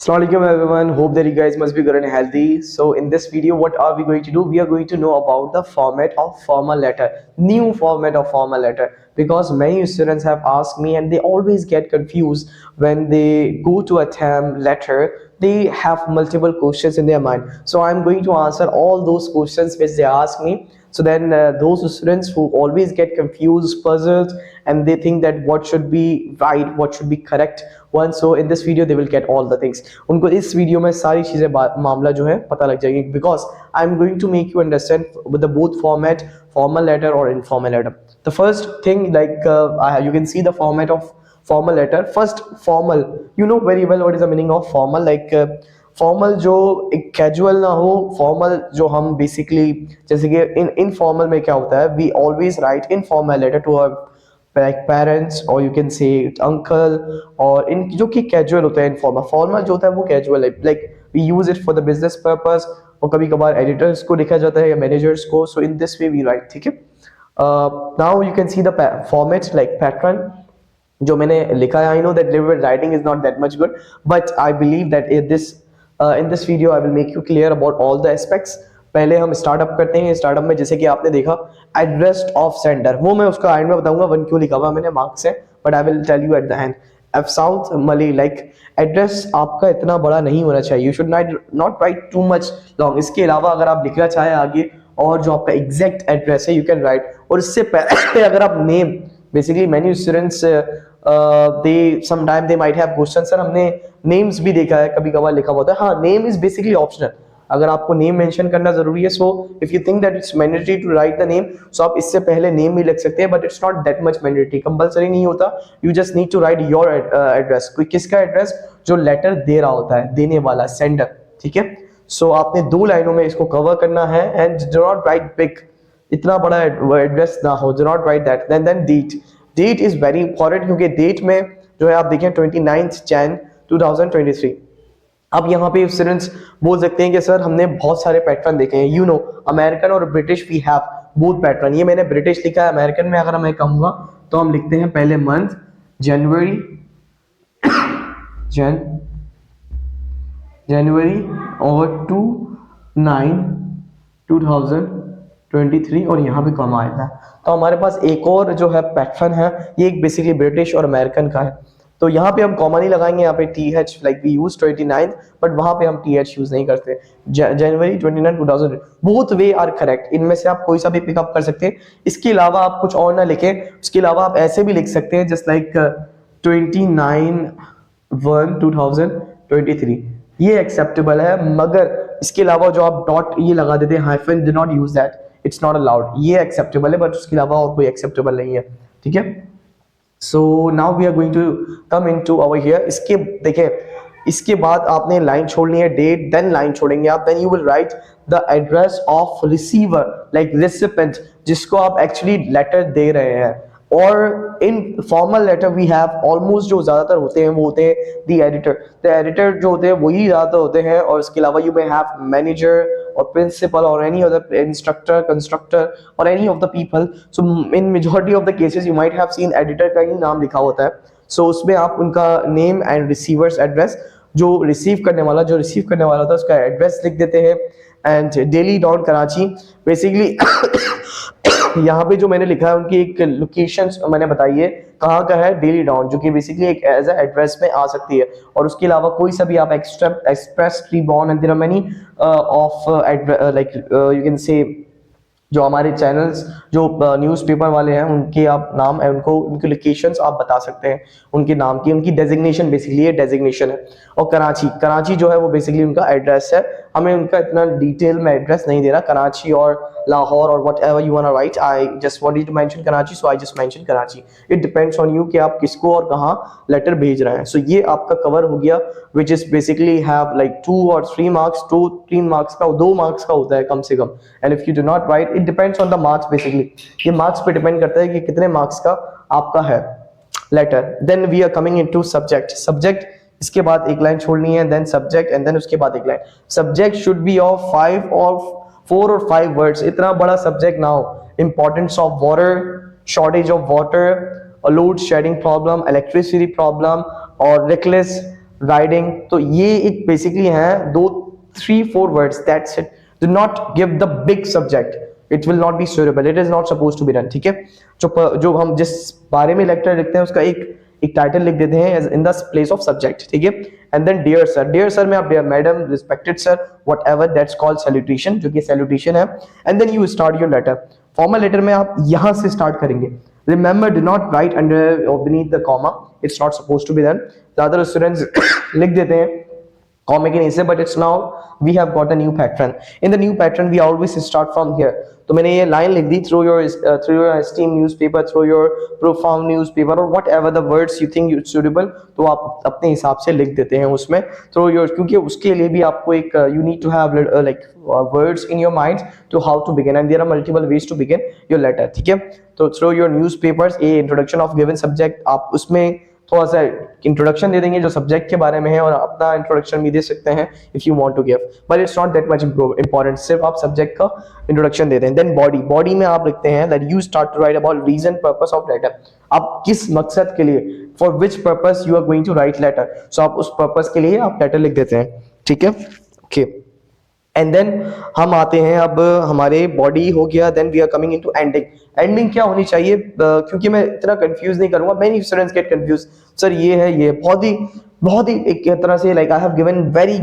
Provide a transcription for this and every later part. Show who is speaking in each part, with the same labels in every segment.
Speaker 1: Assalamualaikum everyone. Hope that you guys must be good and healthy. So in this video, what are we going to do? We are going to know about the format of formal letter, new format of formal letter. Because many students have asked me and they always get confused when they go to a term letter. They have multiple questions in their mind. So I'm going to answer all those questions which they ask me. So then those students who always get confused, puzzled, and they think that what should be right, what should be correct one, so in this video they will get all the things. उनको इस video में सारी चीजें मामला जो है पता लग जाएगी, because I'm going to make you understand with the both format, formal letter or informal letter. The first thing, like you can see the format of formal letter. First, formal, you know very well what is the meaning of formal. Like formal जो एक casual ना हो, formal जो हम basically, जैसे कि informal में क्या होता है, we always write informal letter to our parents और यू कैन से अंकल, और इन जो कि कैजुअल होता है इनफॉर्मल. फॉर्मल जो होता है वो कैजुअल है, like we use it for the business purpose, और कभी कभार एडिटर्स को लिखा जाता है या मैनेजर्स को. So in this way we write. ठीक है, now you can see the format like pattern जो मैंने लिखा है. I know that writing is not that much good, but I believe that in this video I will make you clear about all the aspects. पहले हम startup करते हैं. Startup में जैसे कि आपने देखा एड्रेस ऑफ सेंडर, वो मैं उसका एंड में बताऊंगा वन क्यों लिखा हुआ मैंने मार्क्स है, but I will tell you at the end. एफ साउथ मली, लाइक एड्रेस आपका इतना बड़ा नहीं होना चाहिए. You should not write too much long. इसके अलावा अगर आप लिखना चाहें आगे और जो आपका एग्जैक्ट एड्रेस है यू कैन राइट. और इससे पहले अगर आप name, basically many students they sometime they might have question, sir हमने नेम्स भी देखा है कभी कभार लिखा होता है. हाँ, नेम इज बेसिकली ऑप्शनल. अगर आपको नेम मेंशन करना जरूरी है, so if you think that it's mandatory to write the name, so आप इससे पहले नेम भी लिख सकते हैं, but it's not that much mandatory, compulsory नहीं होता. You just need to write your address. कोई किसका एड्रेस? जो लेटर दे रहा होता है, देने वाला, सेंडर. ठीक है, सो आपने 2 लाइनों में इसको कवर करना है. And do not write big, इतना बड़ा एड्रेस ना हो. Do not write that. Then date. Date is very important, क्योंकि डेट में जो है आप देखें 29 Jan 2023. अब यहाँ पे स्टूडेंट्स बोल सकते हैं कि सर हमने बहुत सारे पैटर्न देखे हैं. यू नो अमेरिकन और British we have both pattern. ये मैंने ब्रिटिश लिखा है. अमेरिकन में अगर मैं कहूँगा तो हम लिखते हैं पहले मंथ जनवरी, जनवरी और 2/9/2023 और यहाँ पे कम आया था. तो हमारे पास एक और जो है पैटर्न है, ये एक बेसिकली ब्रिटिश और अमेरिकन का है. तो यहाँ पे हम कॉमन ही लगाएंगे, यहाँ पे TH, like we use 29, but वहां पे हम TH यूज नहीं करते. January 29 2000, both way are correct. इनमें से आप कोई सा भी पिकअप कर सकते हैं. इसके अलावा आप कुछ और ना लिखें. उसके अलावा आप ऐसे भी लिख सकते हैं, जस्ट लाइक 29/1/2023, ये एक्सेप्टेबल है. मगर इसके अलावा जो आप डॉट ये लगा देते हैं, hyphen, do not use that, it's not allowed. ये एक्सेप्टेबल है, बट उसके अलावा और कोई एक्सेप्टेबल नहीं है. ठीक है, so now we are going to come into over here. इसके देखिए, इसके बाद आपने लाइन छोड़नी है, डेट, देन लाइन छोड़ेंगे आप. Then you will write the address of receiver, like recipient, जिसको आप एक्चुअली लेटर दे रहे हैं. और in formal letter we have almost जो ज्यादातर होते हैं वो होते हैं द एडिटर. द एडिटर जो होते हैं वही ज्यादातर होते हैं. और इसके अलावा यू मे हैव मैनेजर और प्रिंसिपल और एनी अदर इंस्ट्रक्टर, कंस्ट्रक्टर और any of the people. So in majority of the cases you might have seen editor का ही नाम लिखा होता है. सो उसमें आप उनका नेम एंड रिसीवर्स एड्रेस, जो रिसीव करने वाला होता है उसका एड्रेस लिख देते हैं. And daily down Karachi, basically यहाँ पे जो मैंने लिखा है उनकी एक लोकेशन मैंने बताई है कहाँ का है, डेली डाउन, जो कि बेसिकली एक एज एड्रेस में आ सकती है. और उसके अलावा कोई सा भी आप एक्सप्रेस, ट्रीबॉर्न and there are many of like you can say, जो हमारे चैनल्स जो न्यूज़पेपर वाले हैं उनके आप नाम है, उनको उनकी लोकेशंस आप बता सकते हैं, उनके नाम की, उनकी डेजिग्नेशन, बेसिकली ये डेजिग्नेशन है. और कराची जो है वो बेसिकली उनका एड्रेस है. हमें उनका इतना डिटेल में एड्रेस नहीं दे रहा. कराची और लाहौर और whatever you want to write, I just wanted to mention Karachi, so I just mention Karachi. It depends on you कि आप किसको और कहाँ लेटर भेज रहे हैं. सो ये आपका कवर हो गया, which is basically have like 2 or 3 marks. 2-3 marks का, 2 मार्क्स का होता है कम से कम. And if you do not write, it depends on the marks. Basically ये मार्क्स पे डिपेंड करता है कि कितने मार्क्स का आपका है letter. Then we are coming into subject. इसके बाद एक लाइन छोड़नी है, देन सब्जेक्ट, एंड देन उसके बाद एक line. Subject should be of 4 or 5 words. इतना बड़ा सब्जेक्ट ना हो. Importance of water, shortage of water, load shedding problem, electricity problem और रिकलेस riding, तो ये एक बेसिकली है दो 3-4 words, that's it. Do not give the big subject, it will not be suitable, it is not supposed to be done. ठीक है, जो हम जिस बारे में लेक्चर लिखते हैं उसका एक टाइटल लिख देते हैं in the place of subject, ठीक है. एंड देन डियर सर में आप dear madam, respected sir, whatever, that's called salutation, जो कि सैल्यूटेशन है. And then you start your letter. Formal letter में आप यहां से स्टार्ट करेंगे. Remember, do not write under और beneath the comma, it's not supposed to be done. ज्यादातर स्टूडेंट्स लिख देते हैं कॉमा के नीचे, but it's now we have got a new pattern. In the new pattern we always start from here. तो मैंने ये लाइन लिख दी, through your esteemed newspaper, through your profound newspaper, or whatever the words you think suitable, तो आप अपने हिसाब से लिख देते हैं उसमें through your, क्योंकि उसके लिए भी आपको एक you need to have like words in your mind to how to begin, and there are multiple ways to begin your letter. ठीक है, तो through your newspapers, a introduction of given subject, आप उसमें थोड़ा सा इंट्रोडक्शन दे देंगे जो subject के बारे में है, और अपना इंट्रोडक्शन भी दे सकते हैं if you want to give, but it's not that much important, सिर्फ आप सब्जेक्ट का इंट्रोडक्शन दे दें. देन बॉडी में आप लिखते हैं that you start to write about reason purpose of letter. आप किस मकसद के लिए, for which purpose you are going to write letter, so आप उस पर्पस के लिए आप लेटर लिख देते हैं. ठीक है, ओके. एंड देन हम आते हैं, अब हमारे बॉडी हो गया, then we are coming into ending. Ending क्या होनी चाहिए, क्योंकि मैं इतना कंफ्यूज नहीं करूंगा, many students get confuse, sir ये है, ये बहुत ही एक तरह से, like I have given very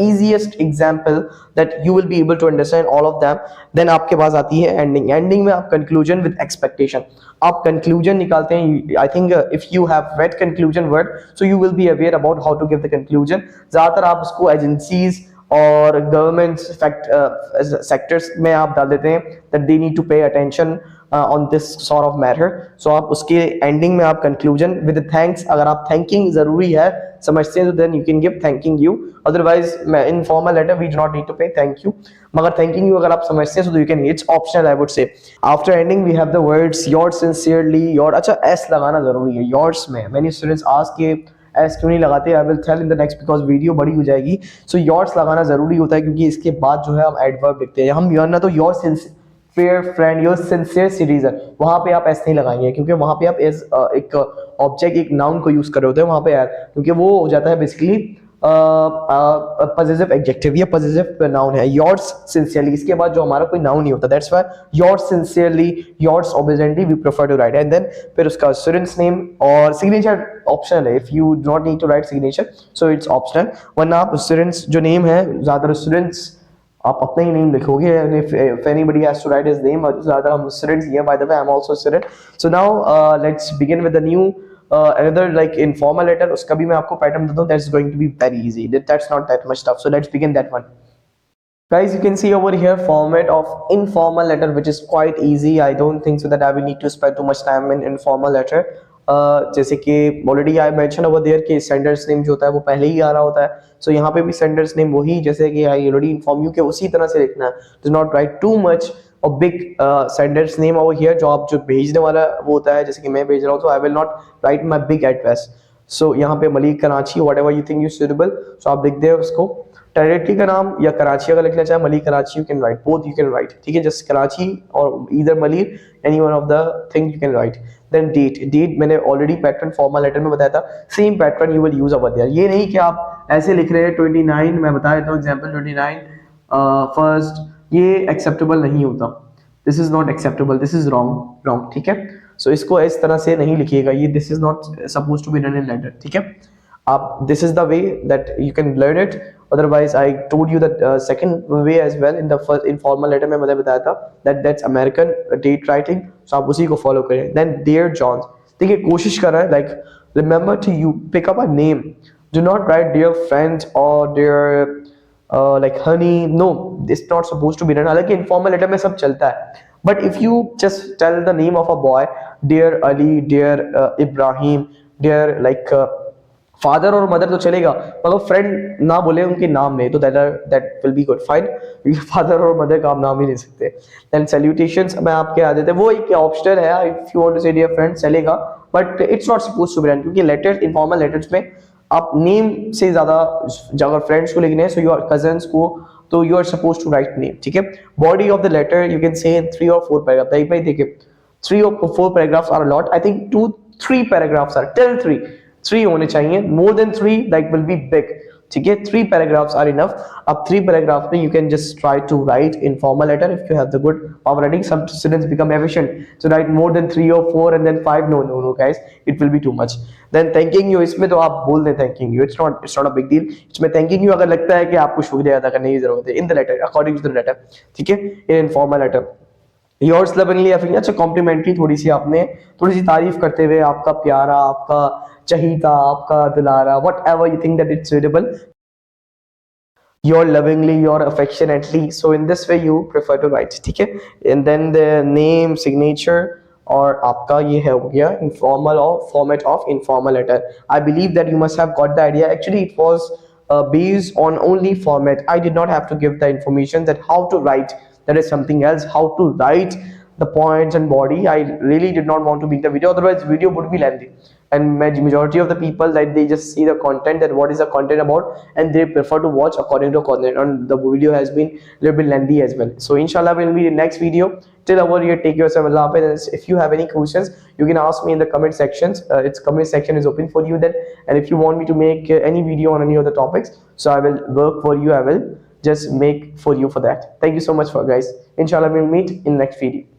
Speaker 1: easiest example that you will be able to understand all of them. Then आपके पास आती है एंडिंग. एंडिंग में आप कंक्लूजन विद एक्सपेक्टेशन, आप कंक्लूजन निकालते हैं. I think if you have read conclusion word, so you will be aware about how to give the conclusion. ज्यादातर आप उसको एजेंसीज और गवर्नमेंट सेक्टर्स में आप डाल देते हैं that they need to pay attention on this sort of matter. So आप उसके एंडिंग में आप कंक्लूजन विद थैंक्स, अगर आप थैंकिंग जरूरी है समझते हैं तो then you can give thanking you, otherwise in formal letter we do not need to pay thank you. मगर थैंकिंग यू अगर आप समझते हैं तो you can, it's optional I would say. After ending we have the words yours sincerely, your. अच्छा, S लगाना जरूरी है योर्स में. मैनी स्टूडेंट्स आस्क के एस क्यों नहीं लगाते, I will tell in the next because video बड़ी हो जाएगी. सो योर्स लगाना जरूरी होता है क्योंकि इसके बाद जो है हम एडवर्ब लिखते हैं. हम योर ना तो your fair friend, your sincere citizen, वहां पे आप एस नहीं लगाएंगे क्योंकि वहां पे आप एज एक ऑब्जेक्ट, एक नाउन को यूज कर रहे होते हैं वहां पे यार, क्योंकि वो हो जाता है बेसिकली पजेसिव एडजेक्टिव या पजेसिव नाउन है. योर्स सिंसियरली, इसके बाद जो हमारा कोई नाउन नहीं होता, that's why yours sincerely, yours obediently we prefer to write. And then फिर उसका स्टूडेंट्स नेम और सिग्नेचर ऑप्शनल है. If you do not need to write signature so it's optional, वरना आप स्टूडेंट्स जो नेम है, ज्यादातर स्टूडेंट्स आप अपना ही नेम लिखोगे, and if anybody has to write his name, ज्यादा हम students here, by the way I'm also a student. So now let's begin with the new another like informal letter. उसका भी मैं आपको पैटर्न देता हूँ, that's going to be very easy, that's not that much tough. So let's begin that one. Guys, you can see over here format of informal letter, which is quite easy. I don't think so that I will need to spend too much time in informal letter. जैसे कि already I mention over there कि sender's name जो होता है वो पहले ही आ रहा होता है. सो यहाँ पे भी सेंडर्स नेम वही, जैसे कि आई ऑलरेडी इन्फॉर्म यू के उसी तरह से लिखना है. Do not write too much और big senders name over here. जो आप जो भेजने वाला वो होता है, जैसे कि मैं भेज रहा हूँ, तो I will not write my big address. So यहाँ पे Malik Karachi, whatever you think you suitable, so आप लिख दे उसको. डायरेक्टली का नाम या कराची अगर लिखना चाहे, Malik Karachi, you can write both, you can write. ठीक है, जस्ट कराची और either Malik, any one of the thing you can write. Then date मैंने ऑलरेडी पैटर्न फॉर्मल लेटर में बताया था, same pattern you will use over there. ये नहीं कि आप ऐसे लिख रहे हैं 29, मैं बता देता हूँ एग्जांपल 29 फर्स्ट, ये एक्सेप्टेबल नहीं होता. This is not acceptable, this is wrong. ठीक है, सो इसको इस तरह से नहीं लिखिएगा, ये this is not supposed to be done in letter. ठीक है, आप this is the way that you can learn it. Otherwise, I told you that second way as well in the first informal letter में मैंने बताया था that that's American date writing. So आप उसी को follow करें. Then dear John, देखिए कोशिश कर रहा है like remember to you pick up a name. Do not write dear friend or dear like honey. No, it's not supposed to be done. हालांकि informal letter में सब चलता है. But if you just tell the name of a boy, dear Ali, dear Ibrahim, dear like father और mother तो चलेगा, मतलब friend ना बोले उनके नाम में, तो that will be good fine. Father और मदर का आप नाम ही ले सकते हैं. देन सैल्यूटेशंस में आपके आ जाते हैं, वो एक ऑप्शनल है. If you want to say dear friend चलेगा, but it's not supposed to be done, क्योंकि लेटर्स, इनफॉर्मल लेटर्स में आप नेम से ज्यादा अगर फ्रेंड्स को लिखने हैं, सो योर कजन्स को, तो you are supposed to write name. ठीक है, body of the letter you can say 3 or 4 paragraph. देखिए 3 or 4 paragraphs are a lot. I think 2-3 paragraphs are, till 3. 3 होने चाहिए, more than 3 that will be big, ठीक है। 3 paragraphs are enough. अब 3 paragraph में you can just try to write in formal letter if you have the good of writing. Some students become efficient to write more than 3 or 4 and then 5, no guys, it will be too much. Then thanking you, इसमें तो आप बोल दें thanking you, it's not a big deal। इसमें thanking you अगर लगता है कि आपको शुक्रिया अदा करने की जरूरत है, in the letter according to the letter, ठीक है, in informal letter। Yours lovingly अच्छा कॉम्प्लीमेंट्री, थोड़ी सी तारीफ करते हुए, आपका प्यारा, आपका चहीता, आपका दुलारा, what ever you think that it's suitable, your lovingly, your affectionately, so in this way you prefer to write, ठीक है। and then the name, signature, और आपका ये है हो गया informal or format of informal letter। I believe that you must have got the idea। Actually it was based on only format, I did not have to give the information that how to write, that is something else, how to write the points and body, I really did not want to make the video, otherwise video would be lengthy, and majority of the people that they just see the content, that what is the content about, and they prefer to watch according to content, and the video has been a little bit lengthy as well। So inshallah we'll meet in next video, till over here, take yourself Allah Hafiz। If you have any questions you can ask me in the comment sections, its comment section is open for you then, and if you want me to make any video on any of the topics, so I will work for you, I will just make for you for that। Thank you so much for guys, inshallah we'll meet in next video।